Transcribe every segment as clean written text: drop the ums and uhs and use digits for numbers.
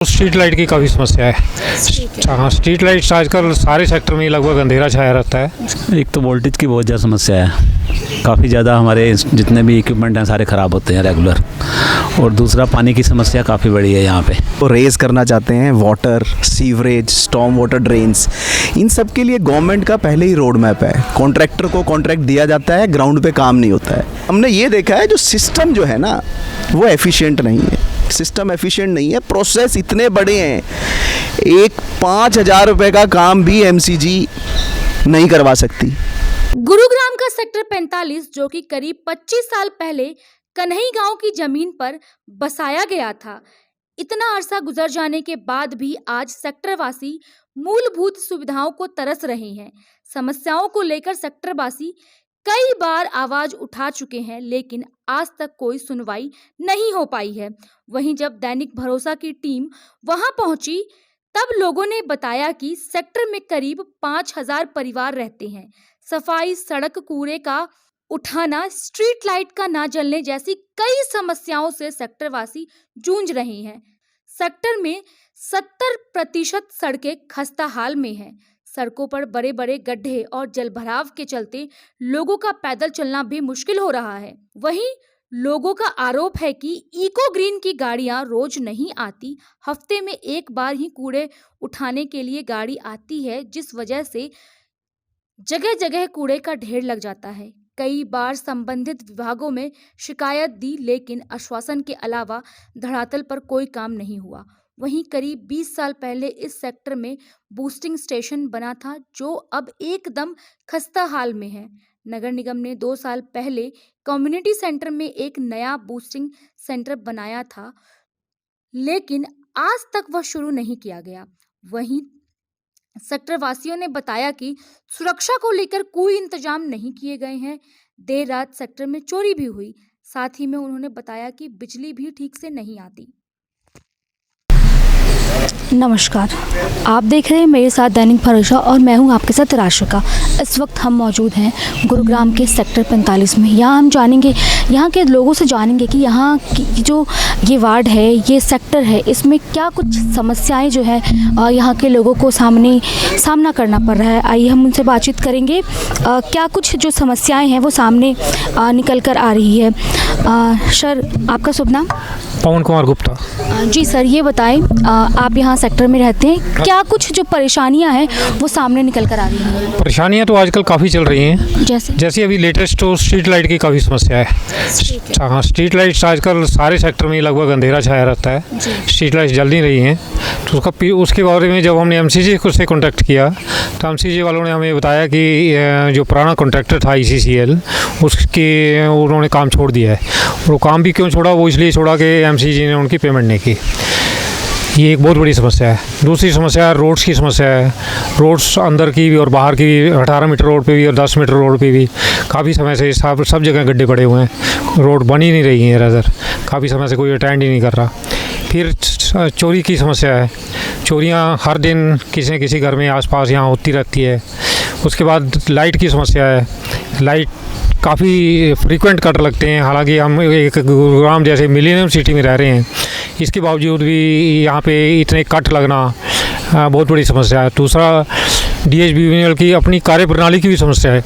Street light की काफ़ी समस्या है। हाँ, स्ट्रीट लाइट्स आजकल सारे सेक्टर में लगभग अंधेरा छाया रहता है। एक तो वोल्टेज की बहुत ज़्यादा समस्या है, काफ़ी ज़्यादा हमारे जितने भी इक्विपमेंट हैं सारे ख़राब होते हैं रेगुलर। और दूसरा पानी की समस्या काफ़ी बड़ी है यहाँ पे। तो रेज़ करना चाहते हैं water, sewerage, storm water drains, इन सब के लिए गवर्नमेंट का पहले ही रोड मैप है। कॉन्ट्रैक्टर को कॉन्ट्रैक्ट दिया जाता है, ग्राउंड पे काम नहीं होता है। हमने ये देखा है जो सिस्टम जो है ना वो एफिशिएंट नहीं है, सिस्टम एफिशिएंट नहीं है। प्रोसेस इतने बड़े हैं, एक 5,000 रुपये का काम भी एमसीजी नहीं करवा सकती। गुरुग्राम का सेक्टर 45 जो कि करीब 25 साल पहले कन्हई गांव की जमीन पर बसाया गया था, इतना अरसा गुजर जाने के बाद भी आज सेक्टरवासी मूलभूत सुविधाओं को तरस रहे हैं। समस्याओं को लेकर सेक्टरवासी कई बार आवाज उठा चुके हैं, लेकिन आज तक कोई सुनवाई नहीं हो पाई है। वहीं जब दैनिक भरोसा की टीम वहां पहुंची तब लोगों ने बताया कि सेक्टर में करीब 5,000 परिवार रहते हैं। सफाई, सड़क, कूड़े का उठाना, स्ट्रीट लाइट का ना जलने जैसी कई समस्याओं से सेक्टरवासी जूझ रहे हैं। सेक्टर में 70% सड़कें खस्ता हाल में हैं। सड़कों पर बड़े बड़े गड्ढे और जलभराव के चलते लोगों का पैदल चलना भी मुश्किल हो रहा है। वहीं लोगों का आरोप है कि इको ग्रीन की गाड़ियां रोज नहीं आती, हफ्ते में एक बार ही कूड़े उठाने के लिए गाड़ी आती है, जिस वजह से जगह जगह कूड़े का ढेर लग जाता है। कई बार संबंधित विभागों में शिकायत दी, लेकिन आश्वासन के अलावा धरातल पर कोई काम नहीं हुआ। वहीं करीब 20 साल पहले इस सेक्टर में बूस्टिंग स्टेशन बना था, जो अब एकदम खस्ता हाल में है। नगर निगम ने 2 साल पहले कम्युनिटी सेंटर में एक नया बूस्टिंग सेंटर बनाया था, लेकिन आज तक वह शुरू नहीं किया गया। वहीं सेक्टर वासियों ने बताया कि सुरक्षा को लेकर कोई इंतजाम नहीं किए गए हैं। देर रात सेक्टर में चोरी भी हुई। साथ ही में उन्होंने बताया कि बिजली भी ठीक से नहीं आती। नमस्कार, आप देख रहे हैं मेरे साथ दैनिक भरोसा और मैं हूं आपके साथ राशिका। इस वक्त हम मौजूद हैं गुरुग्राम के सेक्टर 45 में। यहाँ हम जानेंगे, यहाँ के लोगों से जानेंगे कि यहाँ की जो ये वार्ड है, ये सेक्टर है, इसमें क्या कुछ समस्याएं जो है यहाँ के लोगों को सामना करना पड़ रहा है। आइए हम उनसे बातचीत करेंगे, क्या कुछ जो समस्याएँ हैं वो सामने निकल कर आ रही है। सर, आपका शुभ नाम? पवन कुमार गुप्ता। जी सर, ये बताएं, आप यहाँ सेक्टर में रहते हैं, क्या कुछ जो परेशानियां हैं वो सामने निकल कर आ रही हैं? परेशानियाँ तो आजकल काफ़ी चल रही हैं। जैसे अभी लेटेस्ट तो स्ट्रीट लाइट की काफ़ी समस्या है। हाँ, स्ट्रीट लाइट्स आजकल सारे सेक्टर में लगभग अंधेरा छाया रहता है। स्ट्रीट लाइट्स जल नहीं रही हैं, तो उसके बारे में जब हमने एमसीजी से कॉन्टैक्ट किया तो एमसीजी वालों ने हमें बताया कि जो पुराना कॉन्ट्रैक्टर था ICCL, उसके उन्होंने काम छोड़ दिया है। और वो काम भी क्यों छोड़ा, वो इसलिए छोड़ा कि एमसीजी ने उनकी पेमेंट नहीं की। ये एक बहुत बड़ी समस्या है। दूसरी समस्या रोड्स की समस्या है। रोड्स अंदर की भी और बाहर की भी, 18 मीटर रोड पे भी और 10 मीटर रोड पे भी काफ़ी समय से सब जगह गड्ढे पड़े हुए हैं। रोड बन ही नहीं रही है इधर, काफ़ी समय से कोई अटेंड ही नहीं कर रहा। फिर चोरी की समस्या है। चोरियां हर दिन किसी न किसी घर में आसपास यहाँ होती रहती है। उसके बाद लाइट की समस्या है। लाइट काफ़ी फ्रीक्वेंट कट लगते हैं। हालांकि हम एक गुरुग्राम जैसे मिलेनियम सिटी में रह रहे हैं, इसके बावजूद भी यहाँ पे इतने कट लगना बहुत बड़ी समस्या है। दूसरा, DHBVNL की अपनी कार्यप्रणाली की भी समस्या है।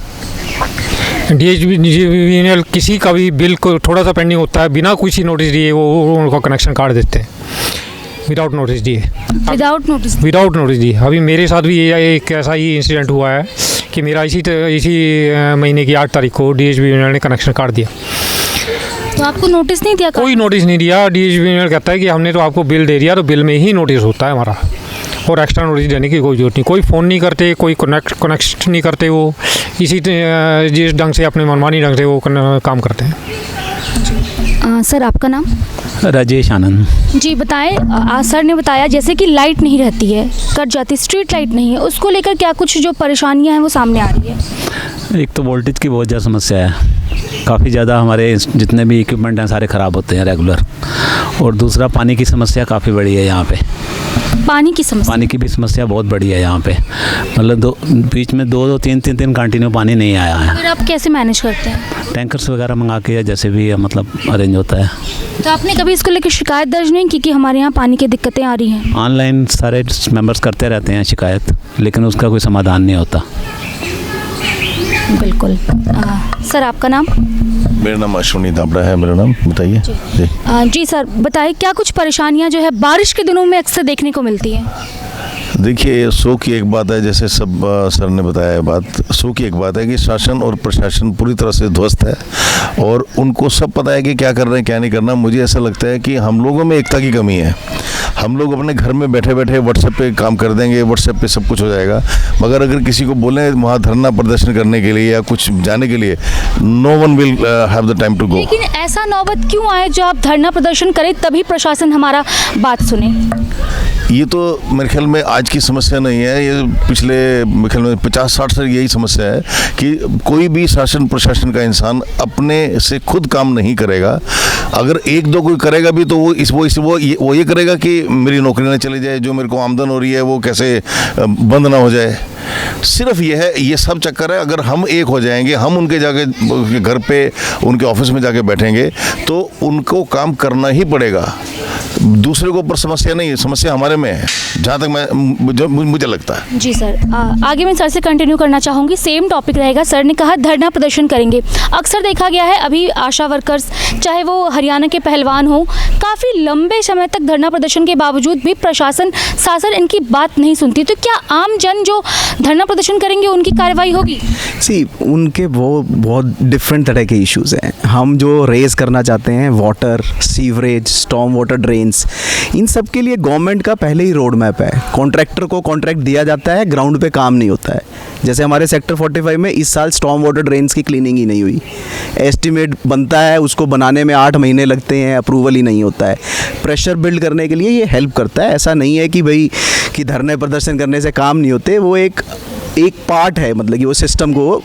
DHBVNL किसी का भी बिल को थोड़ा सा पेंडिंग होता है, बिना किसी नोटिस दिए वो उनको कनेक्शन काट देते हैं, विदाउट नोटिस दिए। अभी मेरे साथ भी एक ऐसा ही इंसिडेंट हुआ है कि मेरा इसी महीने की 8 तारीख को DHBVNL ने कनेक्शन काट दिया। तो आपको नोटिस नहीं दिया? कोई नोटिस नहीं दिया। DHBVNL कहता है कि हमने तो आपको बिल दे दिया, तो बिल में ही नोटिस होता है हमारा, और एक्स्ट्रा नोटिस देने की कोई जरूरत नहीं। कोई फ़ोन नहीं करते, कोई कनेक्ट नहीं करते। वो जिस ढंग से अपने मनमानी ढंग से वो काम करते हैं। सर, आपका नाम? राजेश आनंद। जी बताएं, सर ने बताया जैसे कि लाइट नहीं रहती है, कट जाती, स्ट्रीट लाइट नहीं है, उसको लेकर क्या कुछ जो परेशानियां हैं वो सामने आ रही है? एक तो वोल्टेज की बहुत ज़्यादा समस्या है, काफ़ी ज़्यादा हमारे जितने भी इक्विपमेंट हैं सारे ख़राब होते हैं रेगुलर। और दूसरा पानी की समस्या काफ़ी बड़ी है यहाँ पे। पानी की समस्या पानी की भी समस्या बहुत बड़ी है यहाँ पे, मतलब बीच में दो तीन कंटिन्यू पानी नहीं आया है। फिर आप कैसे मैनेज करते हैं? टैंकर्स वगैरह मंगा के या जैसे भी मतलब अरेंज होता है। तो आपने कभी इसको लेकर शिकायत दर्ज नहीं की कि हमारे यहाँ पानी की दिक्कतें आ रही हैं? ऑनलाइन सारे मेंबर्स करते रहते हैं शिकायत, लेकिन उसका कोई समाधान नहीं होता। बिल्कुल। सर आपका नाम? मेरा नाम अश्विनी दाबड़ा है, मेरा नाम बताइए। जी सर बताइए, क्या कुछ परेशानियाँ जो है बारिश के दिनों में अक्सर देखने को मिलती हैं? देखिए, सो की एक बात है, जैसे सब सर ने बताया है बात, सो की एक बात है कि शासन और प्रशासन पूरी तरह से ध्वस्त है और उनको सब पता है कि क्या कर रहे हैं क्या नहीं करना। मुझे ऐसा लगता है कि हम लोगों में एकता की कमी है। हम लोग अपने घर में बैठे बैठे व्हाट्सएप पे काम कर देंगे, व्हाट्सएप पे सब कुछ हो जाएगा, मगर अगर किसी को बोलें वहाँ धरना प्रदर्शन करने के लिए या कुछ जाने के लिए, no one will have the time to go. लेकिन ऐसा नौबत क्यों आए जो आप धरना प्रदर्शन करें तभी प्रशासन हमारा बात सुने? ये तो मेरे ख्याल में आज की समस्या नहीं है, ये पिछले मेरे ख्याल में 50-60 से यही समस्या है कि कोई भी शासन प्रशासन का इंसान अपने से खुद काम नहीं करेगा। अगर एक दो कोई करेगा भी तो वो ये करेगा कि मेरी नौकरी ना चली जाए, जो मेरे को आमदन हो रही है वो कैसे बंद ना हो जाए। सिर्फ ये है, ये सब चक्कर है। अगर हम एक हो जाएंगे, हम उनके जाके घर पे उनके ऑफिस में जाके बैठेंगे तो उनको काम करना ही पड़ेगा। दूसरे के ऊपर समस्या नहीं है, समस्या हमारे में है, जहाँ तक मुझे लगता है। जी सर, आगे मैं सर से कंटिन्यू करना चाहूँगी, सेम टॉपिक रहेगा। सर ने कहा धरना प्रदर्शन करेंगे। अक्सर देखा गया है अभी आशा वर्कर्स, चाहे वो हरियाणा के पहलवान हो, काफ़ी लंबे समय तक धरना प्रदर्शन के बावजूद भी प्रशासन शासन इनकी बात नहीं सुनती। तो क्या आम जन जो धरना प्रदर्शन करेंगे उनकी कार्रवाई होगी? उनके वो बहुत डिफरेंट तरह के इश्यूज़ हैं। हम जो रेज करना चाहते हैं, water, sewerage, storm water drains, इन सब के लिए गवर्नमेंट का पहले ही रोड मैप है। कॉन्ट्रैक्टर को कॉन्ट्रैक्ट दिया जाता है, ग्राउंड पे काम नहीं होता है। जैसे हमारे सेक्टर 45 में इस साल स्टॉर्म वाटर ड्रेन्स की क्लीनिंग ही नहीं हुई। एस्टिमेट बनता है, उसको बनाने में 8 महीने लगते हैं, अप्रूवल ही नहीं होता है। प्रेशर बिल्ड करने के लिए ये हेल्प करता है। ऐसा नहीं है कि भाई कि धरने प्रदर्शन करने से काम नहीं होते, वो एक पार्ट है, मतलब कि वो सिस्टम को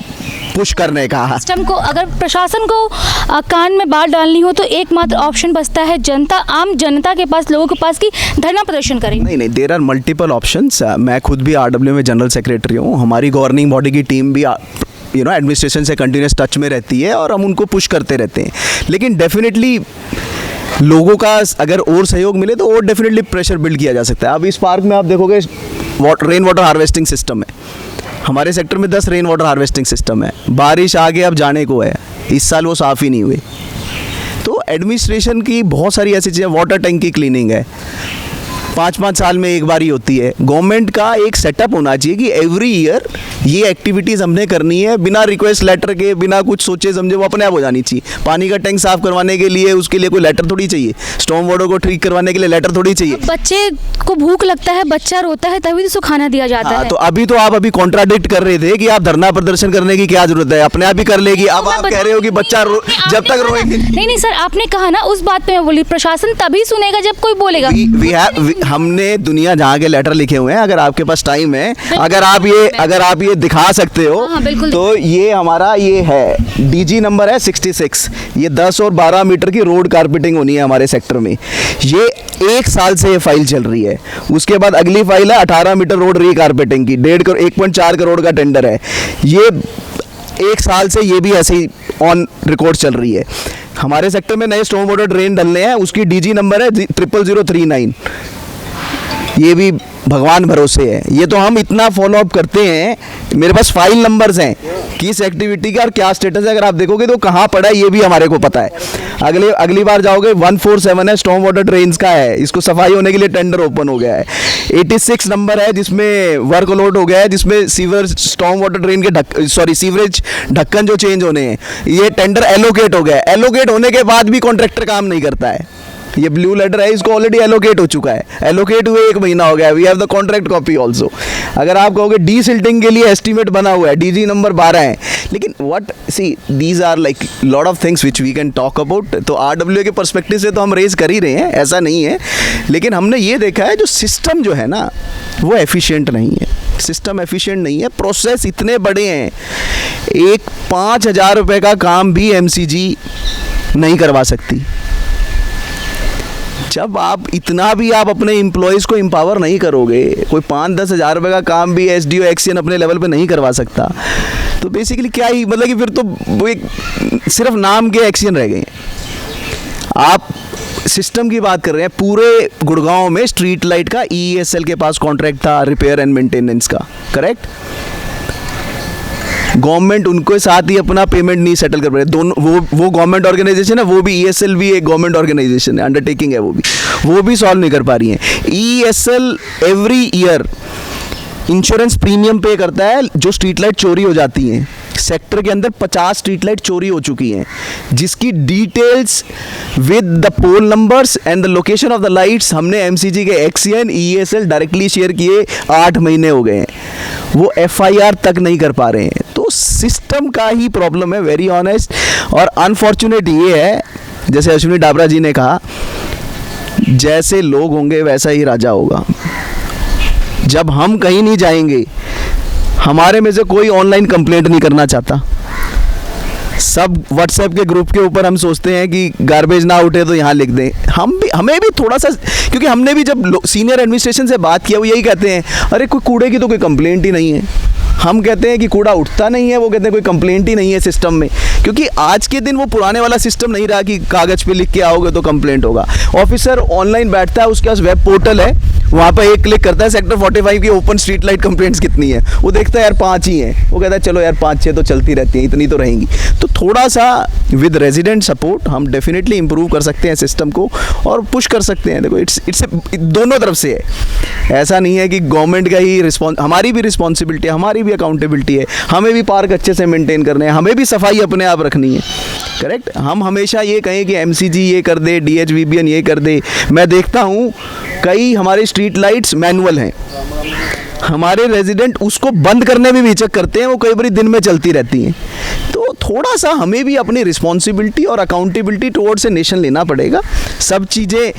पुश करने का। सिस्टम को अगर प्रशासन को कान में बात डालनी हो तो एकमात्र ऑप्शन बचता है जनता, आम जनता के पास, लोगों के पास कि धरना प्रदर्शन करें। नहीं, देयर आर मल्टीपल ऑप्शंस। मैं खुद भी आरडब्ल्यू में जनरल सेक्रेटरी हूँ। हमारी गवर्निंग बॉडी की टीम भी एडमिनिस्ट्रेशन से कंटिन्यूस टच में रहती है और हम उनको पुश करते रहते हैं। लेकिन डेफिनेटली लोगों का अगर और सहयोग मिले तो और डेफिनेटली प्रेशर बिल्ड किया जा सकता है। अब इस पार्क में आप देखोगे रेन वाटर हार्वेस्टिंग सिस्टम है। हमारे सेक्टर में 10 रेन वाटर हार्वेस्टिंग सिस्टम है। बारिश आगे अब जाने को है, इस साल वो साफ़ ही नहीं हुए। तो एडमिनिस्ट्रेशन की बहुत सारी ऐसी चीज़ें, वाटर टैंक की क्लीनिंग है, 5-5 साल में एक बार ही होती है। गवर्नमेंट का एक सेटअप होना चाहिए कि एवरी ईयर ये एक्टिविटीज़ हमने करनी है, बिना रिक्वेस्ट लेटर के, बिना कुछ सोचे समझे, वो अपने आप हो जानी चाहिए। पानी का टैंक साफ करवाने के लिए उसके लिए कोई लेटर थोड़ी चाहिए, स्टॉर्म वाटर को ठीक करवाने के लिए लेटर थोड़ी चाहिए। बच्चे को भूख लगता है, बच्चा रोता है, तभी तो उसको खाना दिया जाता है। तो आप अभी कॉन्ट्राडिक्ट कर रहे थे कि आप धरना प्रदर्शन करने की क्या जरूरत है, अपने आप ही कर लेगी। अब आप कह रहे हो कि बच्चा जब तक रोएगी। नहीं सर, आपने कहा ना, उस बात पे मैं बोली, प्रशासन तभी सुनेगा जब कोई बोलेगा। हमने दुनिया जहाँ के लेटर लिखे हुए हैं, अगर आपके पास टाइम है, अगर आप ये दिखा सकते हो, तो ये हमारा ये है डीजी नंबर है 66। ये 10 और 12 मीटर की रोड कारपेटिंग होनी है हमारे सेक्टर में। ये 1 साल से ये फाइल चल रही है। उसके बाद अगली फाइल है 18 मीटर रोड रीकारपेटिंग की, 1.4 करोड़ का टेंडर है। ये 1 साल से ये भी ऐसे ही ऑन रिकॉर्ड चल रही है। हमारे सेक्टर में नए स्टॉर्म वाटर ड्रेन डलने हैं, उसकी डीजी नंबर है 00039। ये भी भगवान भरोसे है। ये तो हम इतना फॉलो अप करते हैं, मेरे पास फाइल नंबर्स हैं किस एक्टिविटी का और क्या स्टेटस है। अगर आप देखोगे तो कहाँ पड़ा है ये भी हमारे को पता है। अगली बार जाओगे 147 है, स्टॉर्म वाटर ड्रेन्स का है, इसको सफाई होने के लिए टेंडर ओपन हो गया है। 86 नंबर है जिसमें वर्क लोड हो गया है, जिसमें स्टॉर्म वाटर ड्रेन के सीवरेज ढक्कन जो चेंज होने हैं, ये टेंडर एलोकेट हो गया है। एलोकेट होने के बाद भी कॉन्ट्रैक्टर काम नहीं करता है। ये ब्लू लेटर है, इसको ऑलरेडी एलोकेट हो चुका है, एलोकेट हुए 1 महीना हो गया। We have the contract copy also. अगर आप कहोगे डी सिल्टिंग के लिए एस्टीमेट बना हुआ है, डीजी नंबर 12 है, लेकिन these are like lot of things which we can talk about. तो आरडब्ल्यू के पर्सपेक्टिव से तो हम रेज कर ही रहे हैं, ऐसा नहीं है, लेकिन हमने ये देखा है जो सिस्टम जो है ना वो एफिशिएंट नहीं है। सिस्टम एफिशिएंट नहीं है, प्रोसेस इतने बड़े हैं। एक 5,000 रुपये का काम भी एमसीजी नहीं करवा सकती। जब आप इतना भी आप अपने एम्प्लॉयज़ को एम्पावर नहीं करोगे, कोई 5-10 हज़ार रुपये का काम भी एसडीओ एक्सीएन अपने लेवल पे नहीं करवा सकता, तो बेसिकली क्या ही मतलब कि फिर तो वो एक सिर्फ नाम के एक्सीएन रह गए हैं। आप सिस्टम की बात कर रहे हैं, पूरे गुड़गांव में स्ट्रीट लाइट का ईएसएल के पास कॉन्ट्रैक्ट था रिपेयर एंड मेंटेनेंस का, करेक्ट। गवर्नमेंट उनको साथ ही अपना पेमेंट नहीं सेटल कर पा रहे, दोनों वो गवर्नमेंट ऑर्गेनाइजेशन है, वो भी ईएसएल भी एक गवर्नमेंट ऑर्गेनाइजेशन है, अंडरटेकिंग है, वो भी सॉल्व नहीं कर पा रही है। ESL every year insurance premium पे करता है जो स्ट्रीट लाइट चोरी हो जाती हैं। सेक्टर के अंदर 50 स्ट्रीट लाइट चोरी हो चुकी हैं, जिसकी details with the pole numbers and the location of the lights हमने एमसीजी के एक्सीएन ईएसएल डायरेक्टली शेयर किए, 8 महीने हो गए हैं, वो एफआईआर तक नहीं कर पा रहे हैं। तो सिस्टम का ही प्रॉब्लम है, वेरी ऑनेस्ट। और अनफॉर्चुनेट ये है, जैसे अश्विनी डाबरा जी ने कहा, जैसे लोग होंगे वैसा ही राजा होगा। जब हम कहीं नहीं जाएंगे, हमारे में से कोई ऑनलाइन कंप्लेंट नहीं करना चाहता, सब व्हाट्सएप के ग्रुप के ऊपर हम सोचते हैं कि गार्बेज ना उठे तो यहाँ लिख दें। हमें भी थोड़ा सा, क्योंकि हमने भी जब सीनियर एडमिनिस्ट्रेशन से बात किया, वो यही कहते हैं, अरे कोई कूड़े की तो कोई कंप्लेंट ही नहीं है। हम कहते हैं कि कूड़ा उठता नहीं है, वो कहते हैं कोई कंप्लेंट ही नहीं है सिस्टम में, क्योंकि आज के दिन वो पुराने वाला सिस्टम नहीं रहा कि कागज़ पे लिख के आओगे तो कंप्लेंट होगा। ऑफिसर ऑनलाइन बैठता है, उसके पास वेब पोर्टल है, वहाँ पर एक क्लिक करता है, सेक्टर 45 की ओपन स्ट्रीट लाइट कंप्लेंट्स कितनी है, वो देखता है यार 5 ही हैं, वो कहता है चलो यार 5-6 तो चलती रहती हैं, इतनी तो रहेंगी। तो थोड़ा सा विद रेजिडेंट सपोर्ट हम डेफिनेटली इंप्रूव कर सकते हैं सिस्टम को और पुश कर सकते हैं। देखो इट्स दोनों तरफ से है, ऐसा नहीं है कि गवर्नमेंट का ही हमारी भी रिस्पॉन्सिबिलिटी है, हमारी भी अकाउंटेबिलिटी है, हमें भी पार्क अच्छे से मेंटेन करने हैं, हमें भी सफाई अपने आप रखनी है, करेक्ट। हम हमेशा ये कहें कि एमसीजी ये कर दे, डीएचवीबीएन ये कर दे। मैं देखता हूँ कई हमारे स्ट्रीट लाइट्स मैनुअल हैं, हमारे रेजिडेंट उसको बंद करने में भी हिचक करते हैं, वो कई बार दिन में चलती रहती हैं। तो थोड़ा सा हमें भी अपनी रिस्पॉन्सिबिलिटी और अकाउंटेबिलिटी टुवर्ड्स ए नेशन लेना पड़ेगा। सब चीज़ें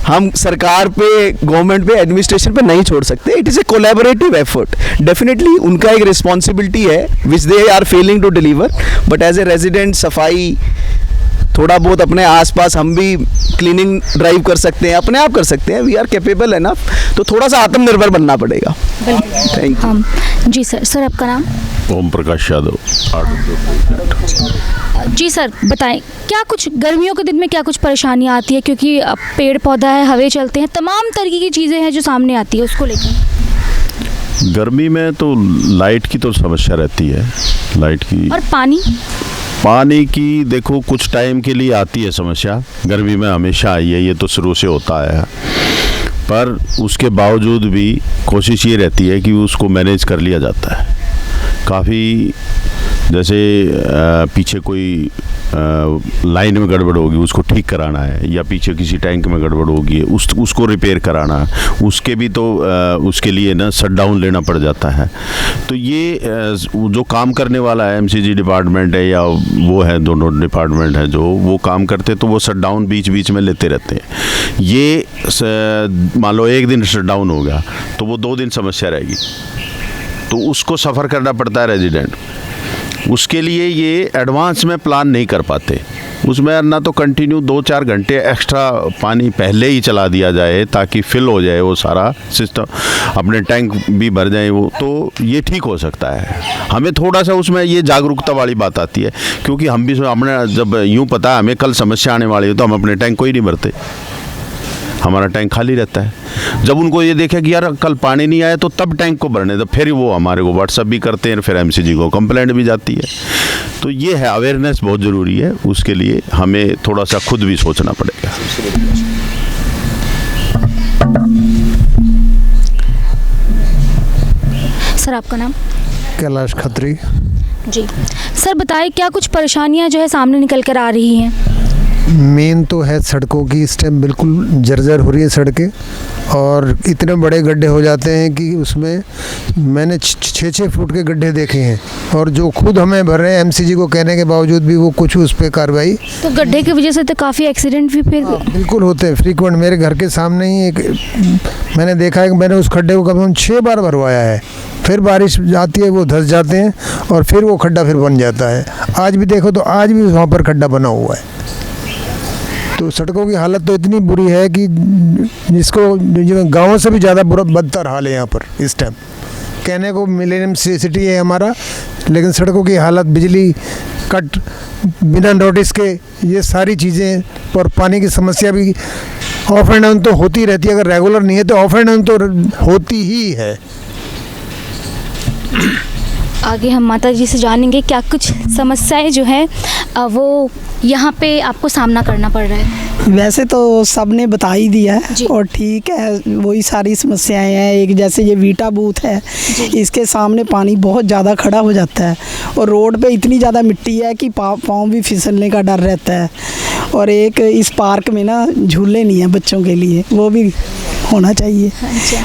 हम सरकार पे, गवर्नमेंट पे, एडमिनिस्ट्रेशन पे नहीं छोड़ सकते। It is a collaborative effort, definitely उनका एक रिस्पॉन्सिबिलिटी है which they are failing to deliver, but as a resident सफाई थोड़ा बहुत अपने आसपास हम भी क्लीनिंग ड्राइव कर सकते हैं, अपने आप कर सकते हैं, वी आर कैपेबल एनफ। तो थोड़ा सा आत्मनिर्भर बनना पड़ेगा। Thank you. जी सर आपका नाम? ओम प्रकाश यादव। जी सर बताएं, क्या कुछ गर्मियों के दिन में क्या कुछ परेशानियाँ आती है, क्योंकि पेड़ पौधा है, हवे चलते हैं, तमाम तरीके की चीज़ें हैं जो सामने आती है, उसको लेकर? गर्मी में तो लाइट की तो समस्या रहती है, लाइट की। और पानी की देखो कुछ टाइम के लिए आती है समस्या, गर्मी में हमेशा आई है, ये तो शुरू से होता है, पर उसके बावजूद भी कोशिश ये रहती है कि उसको मैनेज कर लिया जाता है। काफ़ी जैसे पीछे कोई लाइन में गड़बड़ होगी, उसको ठीक कराना है, या पीछे किसी टैंक में गड़बड़ होगी, उसको रिपेयर कराना है, उसके भी तो उसके लिए ना शट डाउन लेना पड़ जाता है। तो ये जो काम करने वाला है, एमसीजी डिपार्टमेंट है या वो है, दोनों डिपार्टमेंट है जो वो काम करते, तो वो शट डाउन बीच बीच में लेते रहते हैं। ये मान लो एक दिन शट डाउन हो गया तो वो 2 दिन समस्या रहेगी, तो उसको सफ़र करना पड़ता है रेजिडेंट। उसके लिए ये एडवांस में प्लान नहीं कर पाते, उसमें ना तो कंटिन्यू 2-4 घंटे एक्स्ट्रा पानी पहले ही चला दिया जाए ताकि फिल हो जाए वो सारा सिस्टम, अपने टैंक भी भर जाए वो, तो ये ठीक हो सकता है। हमें थोड़ा सा उसमें ये जागरूकता वाली बात आती है, क्योंकि हम भी हमने जब यूँ पता है हमें कल समस्या आने वाली है तो हम अपने टैंक को ही नहीं भरते, हमारा टैंक खाली रहता है। जब उनको ये देखे कि यार कल पानी नहीं आया तो तब टैंक को भरने दो, फिर वो हमारे को व्हाट्सअप भी करते हैं, फिर एमसीजी को कंप्लेंट भी जाती है। तो ये है, अवेयरनेस बहुत ज़रूरी है, उसके लिए हमें थोड़ा सा खुद भी सोचना पड़ेगा। सर आपका नाम? कैलाश खत्री। जी सर बताइए, क्या कुछ परेशानियां जो है सामने निकल कर आ रही हैं? मेन तो है सड़कों की, इस टाइम बिल्कुल जर्जर हो रही है सड़कें, और इतने बड़े गड्ढे हो जाते हैं कि उसमें मैंने 6-6 फुट के गड्ढे देखे हैं, और जो खुद हमें भर रहे हैं एमसीजी को कहने के बावजूद भी वो कुछ उस पर कार्रवाई। तो गड्ढे की वजह से तो काफ़ी एक्सीडेंट भी फिर बिल्कुल होते हैं फ्रीक्वेंट। मेरे घर के सामने ही एक मैंने देखा है कि मैंने उस खड्डे को कम से कम 6 बार भरवाया है, फिर बारिश आती है वो धंस जाते हैं और फिर वो खड्डा फिर बन जाता है। आज भी देखो तो आज भी वहाँ पर खड्डा बना हुआ है। तो सड़कों की हालत तो इतनी बुरी है कि जिसको गाँव से भी ज़्यादा बुरा बदतर हाल है यहाँ पर इस टाइम। कहने को मिलेनियम सिटी है हमारा, लेकिन सड़कों की हालत, बिजली कट बिना नोटिस के, ये सारी चीज़ें, और पानी की समस्या भी ऑफ एंड ऑन तो होती रहती है। अगर रेगुलर नहीं है तो ऑफ एंड ऑन तो होती ही है। आगे हम माता जी से जानेंगे क्या कुछ समस्याएं जो है वो यहाँ पे आपको सामना करना पड़ रहा है। वैसे तो सबने बता ही दिया है और ठीक है, वही सारी समस्याएं हैं। एक जैसे ये वीटा बूथ है, इसके सामने पानी बहुत ज़्यादा खड़ा हो जाता है और रोड पे इतनी ज़्यादा मिट्टी है कि पाँव भी फिसलने का डर रहता है। और एक इस पार्क में ना झूले नहीं हैं बच्चों के लिए, वो भी होना चाहिए।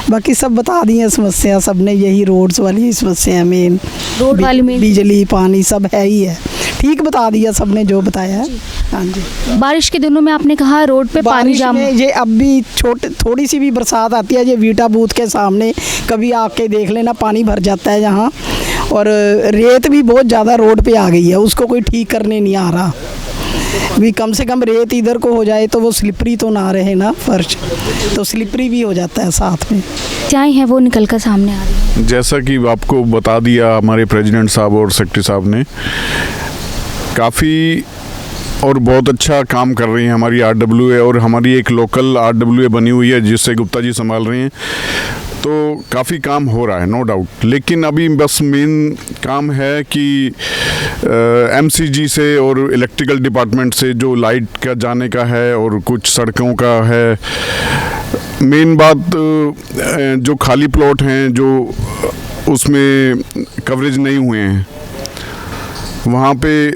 बाकी सब बता दी है समस्या सबने, यही रोड्स वाली समस्या मेन, रोड वाली में बिजली पानी सब है ही है, ठीक बता दिया सबने जो बताया है। हाँ जी। बारिश के दिनों में आपने कहा रोड पे पानी जाम, ये अब भी थोड़ी सी भी बरसात आती है, ये वीटा बूथ के सामने कभी आके देख लेना, पानी भर जाता है यहाँ। और रेत भी बहुत ज़्यादा रोड पे आ गई है, उसको कोई ठीक करने नहीं आ रहा। भी कम से कम रेत इधर को हो जाए तो वो स्लिपरी तो ना रहे ना फर्श, तो स्लिपरी भी हो जाता है साथ में। क्या है वो निकल कर सामने आ रही है। जैसा कि आपको बता दिया हमारे प्रेसिडेंट साहब और सेक्रेटरी साहब ने, काफ़ी और बहुत अच्छा काम कर रही है हमारी RWA, और हमारी एक लोकल RWA बनी हुई है जिससे गुप्ता जी संभाल रहे हैं। तो काफ़ी काम हो रहा है, नो डाउट। लेकिन अभी बस मेन काम है कि MCG से और इलेक्ट्रिकल डिपार्टमेंट से जो लाइट का जाने का है और कुछ सड़कों का है। मेन बात जो खाली प्लॉट हैं जो उसमें कवरेज नहीं हुए हैं, वहाँ पे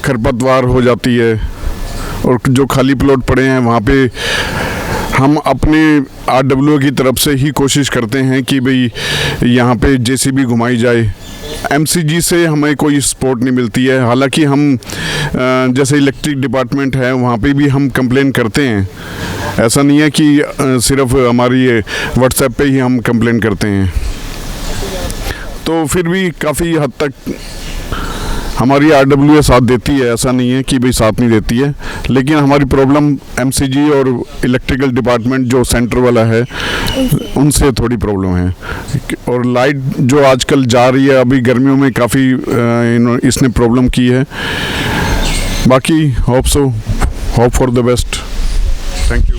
खरपतवार हो जाती है, और जो खाली प्लॉट पड़े हैं वहाँ पे हम अपने RWA की तरफ से ही कोशिश करते हैं कि भाई यहाँ पे JCB घुमाई जाए। MCG से हमें कोई सपोर्ट नहीं मिलती है। हालांकि हम जैसे इलेक्ट्रिक डिपार्टमेंट है वहाँ पे भी हम कंप्लेन करते हैं, ऐसा नहीं है कि सिर्फ हमारी WhatsApp पे ही हम कंप्लेन करते हैं। तो फिर भी काफ़ी हद तक हमारी RWA साथ देती है, ऐसा नहीं है कि भाई साथ नहीं देती है। लेकिन हमारी प्रॉब्लम MCG और इलेक्ट्रिकल डिपार्टमेंट जो सेंटर वाला है उनसे थोड़ी प्रॉब्लम है। और लाइट जो आजकल जा रही है, अभी गर्मियों में काफ़ी इसने प्रॉब्लम की है। बाकी hope for the best. Thank you.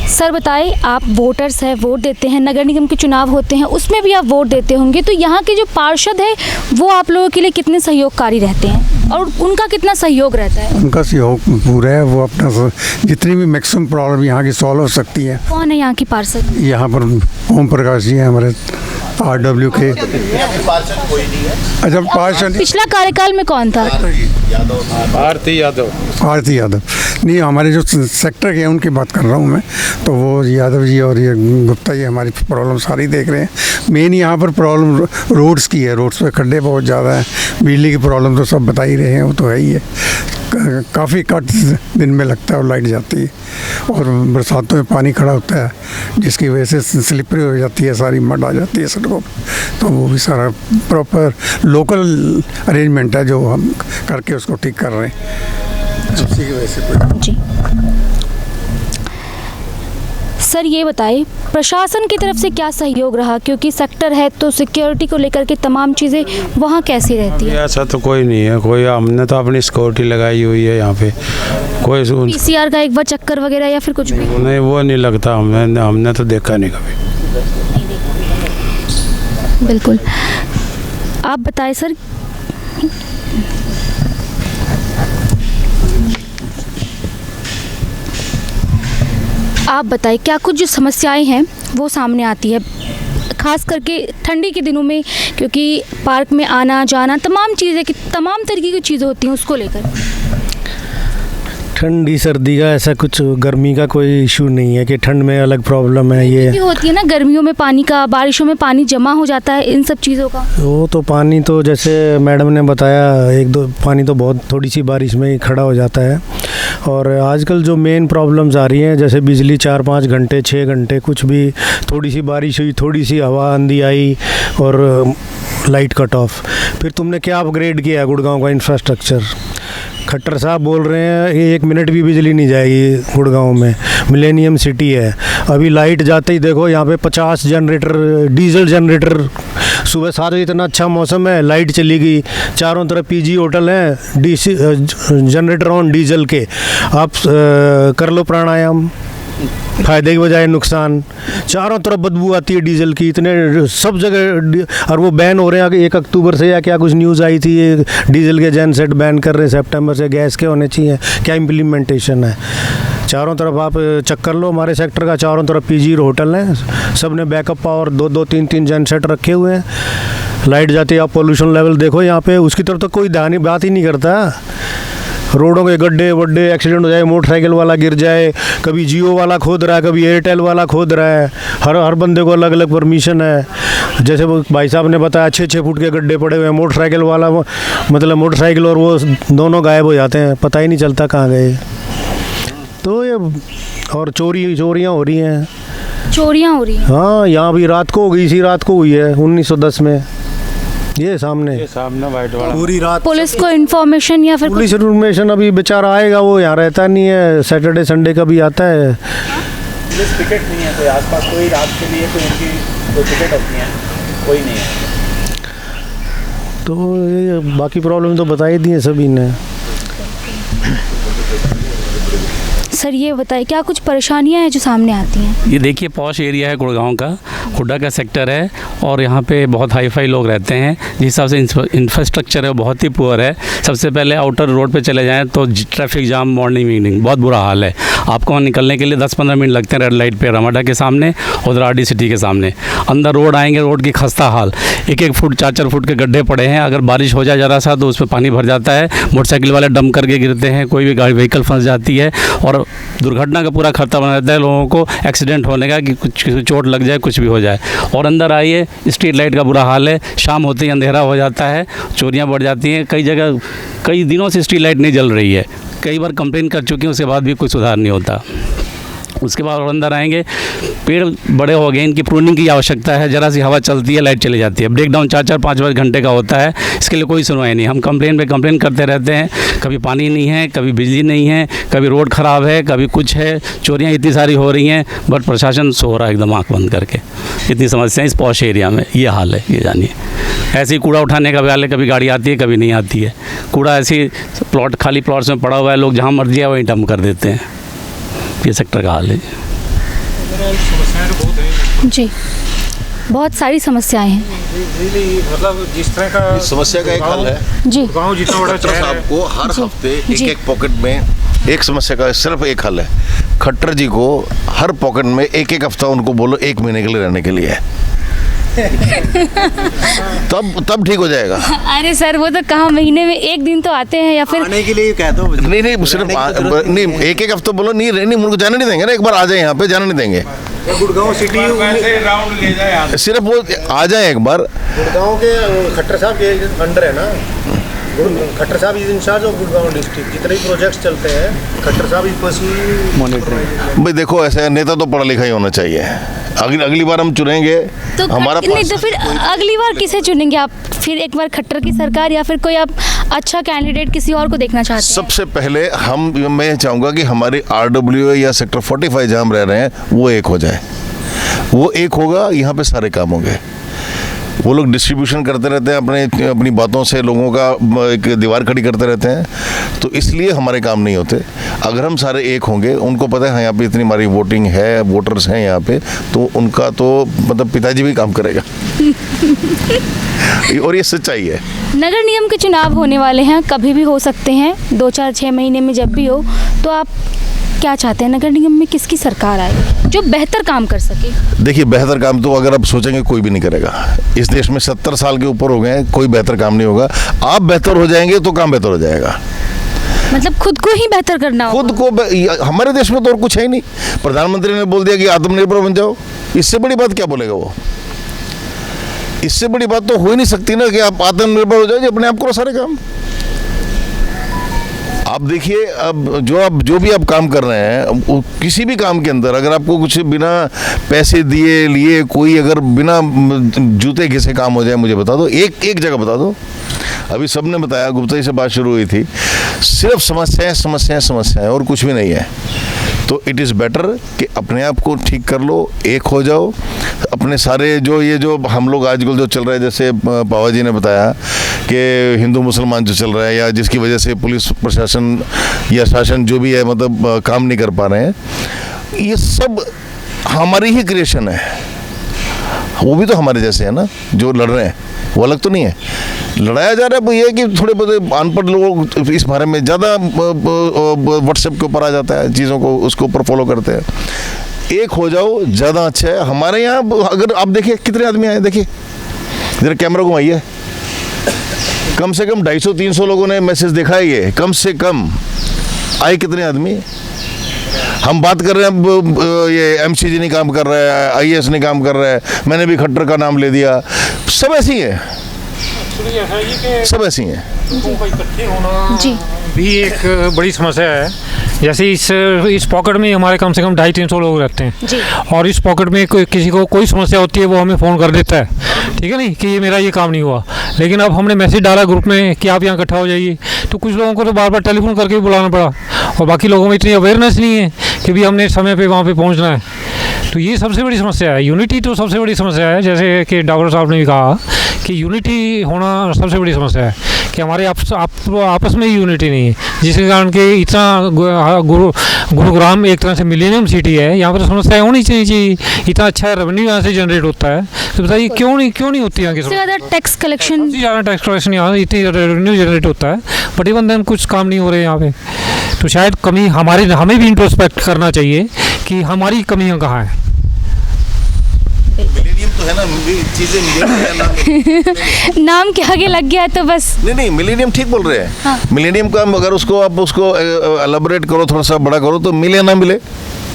Sir बताइए, आप वोटर्स हैं, वोट देते हैं, नगर निगम के चुनाव होते हैं उसमें भी आप वोट देते होंगे, तो यहाँ के जो पार्षद है वो आप लोगों के लिए कितने सहयोगकारी रहते हैं और उनका कितना सहयोग रहता है? उनका सहयोग पूरा है, वो अपना जितनी भी मैक्सिमम प्रॉब्लम यहाँ की सॉल्व हो सकती है। कौन है यहाँ की पार्षद? यहाँ पर ओम प्रकाश जी हैं हमारे RW के। अच्छा, पार्षद पिछला कार्यकाल में कौन था? आरती यादव नहीं, हमारे जो सेक्टर के हैं उनकी बात कर रहा हूँ मैं। तो वो यादव जी और ये गुप्ता जी हमारी प्रॉब्लम सारी देख रहे हैं। मेन यहाँ पर प्रॉब्लम रोड्स की है, रोड्स पे खड्डे बहुत ज़्यादा हैं। बिजली की प्रॉब्लम तो सब बता ही रहे हैं, वो तो है ही है। काफ़ी कट दिन में लगता है और लाइट जाती है, और बरसातों में पानी खड़ा होता है जिसकी वजह से स्लिपरी हो जाती है, सारी मड आ जाती है सड़कों पर। तो वो भी सारा प्रॉपर लोकल अरेंजमेंट है जो हम करके उसको ठीक कर रहे हैं। उसी की वजह से जी सर, ये बताइए प्रशासन की तरफ से क्या सहयोग रहा, क्योंकि सेक्टर है तो सिक्योरिटी को लेकर के तमाम चीज़ें वहाँ कैसी रहती है? ऐसा तो कोई नहीं है, कोई हमने तो अपनी सिक्योरिटी लगाई हुई है यहाँ पे। कोई PCR का एक बार चक्कर वगैरह या फिर कुछ भी नहीं, वो नहीं लगता। हमने तो देखा नहीं कभी। बिल्कुल। आप बताएं सर, आप बताएं क्या कुछ जो समस्याएं हैं वो सामने आती है, खास करके ठंडी के दिनों में, क्योंकि पार्क में आना जाना तमाम चीज़ें, तमाम तरीके की चीज़ें होती हैं, उसको लेकर? ठंडी सर्दी का ऐसा कुछ, गर्मी का कोई इशू नहीं है कि ठंड में अलग प्रॉब्लम है। ये होती है ना गर्मियों में पानी का, बारिशों में पानी जमा हो जाता है, इन सब चीज़ों का। वो तो पानी तो जैसे मैडम ने बताया, एक दो पानी तो बहुत थोड़ी सी बारिश में ही खड़ा हो जाता है। और आजकल जो मेन प्रॉब्लम्स आ रही हैं, जैसे बिजली 4-5 घंटे 6 घंटे, कुछ भी थोड़ी सी बारिश हुई, थोड़ी सी हवा आंधी आई और लाइट कट ऑफ। फिर तुमने क्या अपग्रेड किया है गुड़गांव का इंफ्रास्ट्रक्चर? खट्टर साहब बोल रहे हैं 1 मिनट भी बिजली नहीं जाएगी गुड़गांव में, मिलेनियम सिटी है। अभी लाइट जाते ही देखो यहाँ पे 50 जनरेटर, डीजल जनरेटर, सुबह 7 बजे इतना अच्छा मौसम है, लाइट चली गई, चारों तरफ पीजी होटल हैं, जनरेटर ऑन डीजल के। आप कर लो प्राणायाम, फ़ायदे की बजाय नुकसान। चारों तरफ बदबू आती है डीजल की, इतने सब जगह, और वो बैन हो रहे हैं 1 अक्टूबर से, या क्या कुछ न्यूज़ आई थी ये डीजल के जेन सेट बैन कर रहे हैं सितंबर से, गैस के होने चाहिए, क्या इम्प्लीमेंटेशन है? चारों तरफ आप चक्कर लो, हमारे सेक्टर का चारों तरफ पीजी होटल हैं, सब ने बैकअप पावर 2-2, 3-3 जेन सेट रखे हुए हैं। लाइट जाती है, आप पोल्यूशन लेवल देखो यहाँ पे, उसकी तरफ तो कोई बात ही नहीं करता। रोडों के गड्ढे वड्ढे, एक्सीडेंट हो जाए, मोटरसाइकिल वाला गिर जाए, कभी जियो वाला खोद रहा है, कभी एयरटेल वाला खोद रहा है, हर बंदे को अलग अलग परमिशन है। जैसे वो भाई साहब ने बताया 6-6 फुट के गड्ढे पड़े हुए हैं, मोटरसाइकिल वाला मतलब मोटरसाइकिल और वो दोनों गायब हो जाते हैं, पता ही नहीं चलता कहाँ गए। तो ये और चोरियाँ हो रही हैं। चोरियाँ हो रही हैं? हाँ, यहाँ भी रात को हो गई, इसी रात को हुई है 1910 में, ये सामने वाइट वाला, पूरी रात। पुलिस को इन्फॉर्मेशन या फिर पुलिस इन्फॉर्मेशन, अभी बेचारा आएगा, वो यहाँ रहता नहीं है, सैटरडे संडे का भी आता है। पुलिस पिकेट नहीं है कोई आसपास, कोई रात के लिए कोई उनकी कोई पिकेट होती है, कोई नहीं है। तो ये बाकी प्रॉब्लम तो बता ही दी है सभी ने। सर ये बताइए क्या कुछ परेशानियां हैं जो सामने आती हैं? ये देखिए पॉश एरिया है गुड़गांव का, हुड्डा का सेक्टर है, और यहाँ पे बहुत हाई फाई लोग रहते हैं। जिस हिसाब से इंफ्रास्ट्रक्चर है वो बहुत ही पुअर है। सबसे पहले आउटर रोड पे चले जाएं तो ट्रैफिक जाम मॉर्निंग इवनिंग बहुत बुरा हाल है। आपको वहाँ निकलने के लिए 10-15 मिनट लगते हैं रेड लाइट पे, रमाडा के सामने, उधर आरडी सिटी के सामने। अंदर रोड आएंगे, रोड की खस्ता हाल, 1-1 फुट 4-4 फुट के गड्ढे पड़े हैं। अगर बारिश हो जाए ज़रा सा तो उसमें पानी भर जाता है, मोटरसाइकिल वाले डंप करके गिरते हैं, कोई भी गाड़ी व्हीकल फंस जाती है, और दुर्घटना का पूरा खतरा बना रहता है लोगों को, एक्सीडेंट होने का, कि कुछ किसी चोट लग जाए, कुछ भी हो जाए। और अंदर आइए, स्ट्रीट लाइट का बुरा हाल है, शाम होते ही अंधेरा हो जाता है, चोरियां बढ़ जाती हैं। कई जगह कई दिनों से स्ट्रीट लाइट नहीं जल रही है, कई बार कंप्लेन कर चुकी हूँ, उसके बाद भी कोई सुधार नहीं होता। उसके बाद और अंदर आएंगे, पेड़ बड़े हो गए, इनकी प्रूनिंग की आवश्यकता है। ज़रा सी हवा चलती है, लाइट चली जाती है, ब्रेकडाउन 4-4, 5-5 घंटे का होता है। इसके लिए कोई सुनवाई नहीं, हम कंप्लेन पे कंप्लेन करते रहते हैं। कभी पानी नहीं है, कभी बिजली नहीं है, कभी रोड ख़राब है, कभी कुछ है, चोरियाँ इतनी सारी हो रही हैं, बट प्रशासन सो रहा है एकदम आँख बंद करके। इतनी समस्या इस पॉश एरिया में, ये हाल है, ये जानिए। ऐसे ही कूड़ा उठाने का वाले, कभी गाड़ी आती है, कभी नहीं आती है। कूड़ा ऐसी प्लॉट, खाली प्लॉट्स में पड़ा हुआ है, लोग जहाँ मर्जी है वहीं डंप कर देते हैं। ये सेक्टर का हाल है जी, बहुत सारी समस्याएं हैं। मतलब जिस तरह का समस्या का एक हल है जी, गाँव जितना बड़ा खट्टर साहब को हर हफ्ते एक पॉकेट में एक समस्या का सिर्फ एक हल है। खट्टर जी को हर पॉकेट में एक हफ्ता उनको बोलो 1 महीने के लिए रहने के लिए तब ठीक हो जाएगा। अरे सर वो तो कहाँ, महीने में 1 दिन तो आते हैं, या फिर आने के लिए कह दो। नहीं सिर्फ नहीं, एक हफ्ता बोलो, नहीं उनको जाने नहीं देंगे ना, एक बार आ जाए यहाँ पे, जाने नहीं देंगे। गुड़गांव सिटी राउंड ले जाए, सिर्फ वो आ जाए एक बार। गुड़गांव के खट्टर साहब के अंडर है ना, खट्टर साहब is in charge of Gurgaon district. जितने भी प्रोजेक्ट्स चलते हैं खट्टर साहब इज पर्सनली मॉनिटरिंग। भाई देखो, ऐसे नेता तो पढ़ा लिखा ही होना चाहिए। अगली बार हम चुनेंगे तो हमारा नहीं, तो फिर अगली बार किसे चुनेंगे आप? फिर एक बार खट्टर की सरकार, या फिर कोई आप अच्छा कैंडिडेट किसी और को देखना चाहते हैं? सबसे पहले मैं चाहूँगा कि हमारी RWA या सेक्टर 45 जहाँ हम रह रहे हैं वो एक हो जाए। वो एक होगा, यहाँ पे सारे काम होंगे। वो लोग डिस्ट्रीब्यूशन करते रहते हैं, अपनी बातों से लोगों का एक दीवार खड़ी करते रहते हैं, तो इसलिए हमारे काम नहीं होते। अगर हम सारे एक होंगे, उनको पता है हाँ यहाँ पे इतनी हमारी वोटिंग है, वोटर्स हैं यहाँ पे, तो उनका तो मतलब पिताजी भी काम करेगा और ये सच्चाई है। नगर निगम के चुनाव होने वाले हैं, कभी भी हो सकते हैं, 2-4-6 महीने में जब भी हो, तो आप क्या चाहते हैं नगर निगम में किसकी सरकार आए जो बेहतर काम कर सके? देखिए, बेहतर काम तो अगर आप सोचेंगे कोई भी नहीं करेगा। इस देश में 70 साल के ऊपर हो गए हैं, कोई बेहतर काम नहीं होगा। आप बेहतर हो जाएंगे तो काम बेहतर हो जाएगा। मतलब खुद को ही बेहतर करना होगा। खुद को, हमारे देश में तो और कुछ है ही नहीं। प्रधानमंत्री ने बोल दिया कि आत्मनिर्भर बन जाओ, इससे बड़ी बात क्या बोलेगा वो? इससे बड़ी बात तो हो ही नहीं सकती ना कि आप आत्मनिर्भर हो जाओ, अपने आप करो सारे काम। आप देखिए, अब जो भी आप काम कर रहे हैं, किसी भी काम के अंदर अगर आपको कुछ बिना पैसे दिए लिए कोई अगर बिना जूते घिसे काम हो जाए, मुझे बता दो, एक जगह बता दो। अभी सबने बताया, गुप्ता जी से बात शुरू हुई थी, सिर्फ समस्याएं समस्याएं समस्याएं और कुछ भी नहीं है। तो इट इज़ बेटर कि अपने आप को ठीक कर लो, एक हो जाओ। अपने सारे जो हम लोग आजकल जो चल रहा है, जैसे पावा जी ने बताया कि हिंदू मुसलमान जो चल रहा है, या जिसकी वजह से पुलिस प्रशासन या शासन जो भी है मतलब काम नहीं कर पा रहे हैं, ये सब हमारी ही क्रिएशन है। वो भी तो हमारे जैसे है ना, जो लड़ रहे हैं, वो अलग तो नहीं है। लड़ाया जा रहा है वो ये है कि थोड़े बहुत अनपढ़ लोग इस बारे में ज़्यादा व्हाट्सएप के ऊपर आ जाता है, चीज़ों को उसके ऊपर फॉलो करते हैं। एक हो जाओ, ज़्यादा अच्छा है। हमारे यहाँ अगर आप देखिए कितने आदमी आए, देखिए जरा कैमरा घुमाइए, कम से कम 250-300 लोगों ने मैसेज देखा है, ये कम से कम आए कितने आदमी। हम बात कर रहे हैं ये एमसीजी नहीं काम कर रहा है, आईएएस नहीं काम कर रहा है, मैंने भी खट्टर का नाम ले दिया, सब ऐसी है, सब ऐसी हैं। जी भी एक बड़ी समस्या है। जैसे इस पॉकेट में हमारे कम से कम 250-300 लोग रहते हैं जी। और इस पॉकेट में किसी को कोई समस्या होती है वो हमें फ़ोन कर देता है, ठीक है नहीं, कि ये मेरा ये काम नहीं हुआ। लेकिन अब हमने मैसेज डाला ग्रुप में कि आप यहाँ इकट्ठा हो जाइए, तो कुछ लोगों को तो बार बार टेलीफोन करके भी बुलाना पड़ा, और बाकी लोगों में इतनी अवेयरनेस नहीं है कि भी हमने समय पे वहाँ पे पहुँचना है। तो ये सबसे बड़ी समस्या है। यूनिटी तो सबसे बड़ी समस्या है, जैसे कि डॉक्टर साहब ने भी कहा कि यूनिटी होना सबसे बड़ी समस्या है, कि हमारे आपस में ही यूनिटी नहीं है, जिसके कारण कि इतना गुरुग्राम एक तरह से मिलेनियम सिटी है, यहाँ पर समस्याएं होनी चाहिए। इतना अच्छा रेवेन्यू यहाँ से जनरेट होता है, तो बताइए क्यों नहीं होती यहाँ की ज़्यादा टैक्स कलेक्शन, ज़्यादा टैक्स कलेक्शन यहाँ इतनी रेवेन्यू जनरेट होता है, बट इवन देन कुछ काम नहीं हो रहे यहाँ पे। तो शायद कमी हमें भी इंट्रोस्पेक्ट करना चाहिए कि हमारी कमियाँ कहाँ हैं। मिलेनियम तो है ना, चीज़ें नाम के आगे लग गया तो बस नहीं, मिलेनियम ठीक बोल रहे हैं। हाँ। मिलेनियम का अगर उसको एलाबोरेट करो, थोड़ा सा बड़ा करो, तो मिले ना मिले।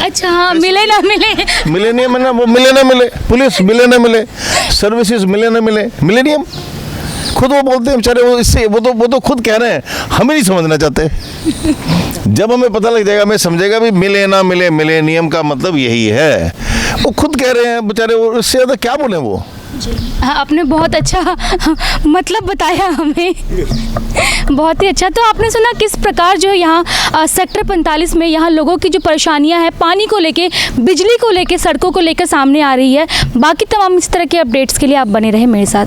अच्छा हाँ, मिले ना मिले, मिलेनियम है ना, वो मिले ना मिले, पुलिस मिले ना मिले, सर्विसेज मिले ना मिले, मिलेनियम खुद वो बोलते हैं बेचारे, वो तो खुद कह रहे हैं, हमें नहीं समझना चाहते। जब हमें पता लग जाएगा, हमें समझेगा भी मिले ना मिले, मिलेनियम का मतलब यही है। वो खुद कह रहे हैं बेचारे, इससे ज़्यादा क्या बोले वो। हाँ, आपने बहुत अच्छा मतलब बताया हमें, बहुत ही अच्छा। तो आपने सुना किस प्रकार जो यहाँ सेक्टर 45 में यहाँ लोगों की जो परेशानियाँ हैं, पानी को लेके, बिजली को लेके, सड़कों को लेकर सामने आ रही है। बाकी तमाम इस तरह के अपडेट्स के लिए आप बने रहे मेरे साथ।